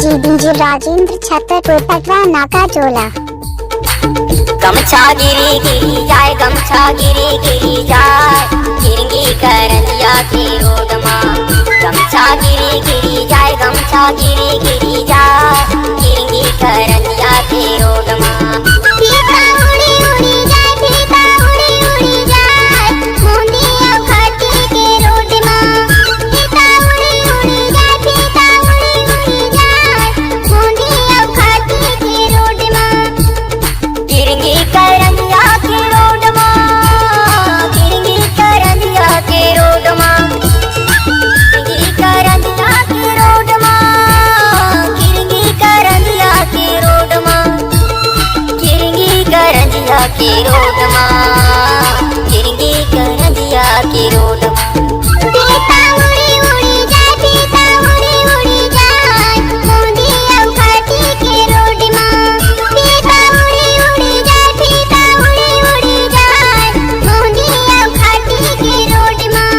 DJ Rajendra Chhatarpur पटवा नाका टोला। गमछा गिरी गिरी जाए, गमछा गिरी गिरी जाए, गिरगी करंदिया की रोड माँ। गमछा गिरी गिरी जाए, गमछा गिरी गिरी जाए, गिरगी करंदिया की रोड माँ। फीता उड़ी उड़ी जाए, फीता उड़ी उड़ी जाए, मुंदिया घाटी के रोड माँ। फीता उड़ी उड़ी जाए, फीता उड़ी उड़ी जाए, मुंदिया घाटी के रोड माँ। गिरगी करंदिया की रोड माँ, गिरगी करंदिया की रोड माँ, गिरगी करंदिया की रोड माँ, गिरगी करंदिया की रोड माँ, गिरगी करंदिया की रोड माँ, गिरगी करंदिया की रोड माँ। फीता उड़ी उड़ी जाए, फीता उड़ी उड़ी जाए, मुंदिया घाटी के रोड माँ। फीता उड़ी उड़ी जाए, फीता उड़ी उड़ी जाए, मुंदिया घाटी के रोड माँ।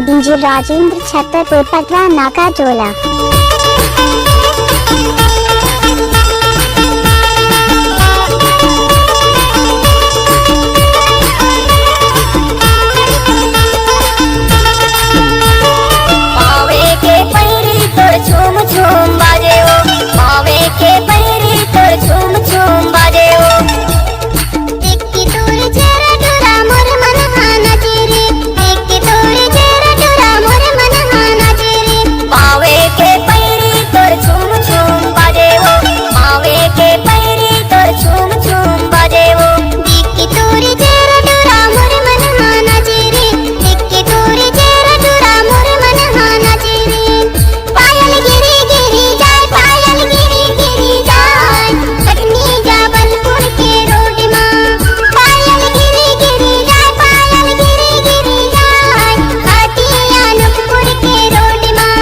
डीजे राजेंद्र छतरपुर पटवा नाका टोला। पावे के पैरी तोर झूम झूम बाजे ओ, पावे के पैरी तोर झूम झूम बाजे ओ। देखी तोर चेहरा डोरा मोर मन हाना तेरे, देखी तोर चेहरा डोरा मोर मन हाना तेरे। पावे के पैरी तोर झूम झूम बाजे ओ, पावे के पैरी तोर झूम झूम बाजे ओ। देखी तोर चेहरा डोरा मोर मन हाना तेरे, देखी तोर चेहरा डोरा मोर मन हाना तेरे। पायल गिरी गिरी जाए, पायल गिरी गिरी जाए, कटनी जबलपुर के रोड माँ। पायल गिरी गिरी जाए, पायल गिरी गिरी जाए, घाटिया नुकपुर के रोड माँ।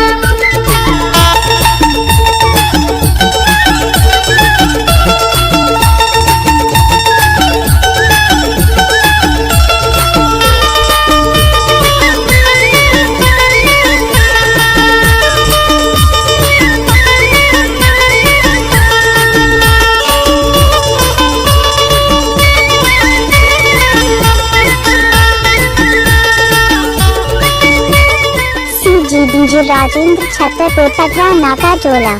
डीजे राजेंद्र छतरपुर पटवा नाका टोला।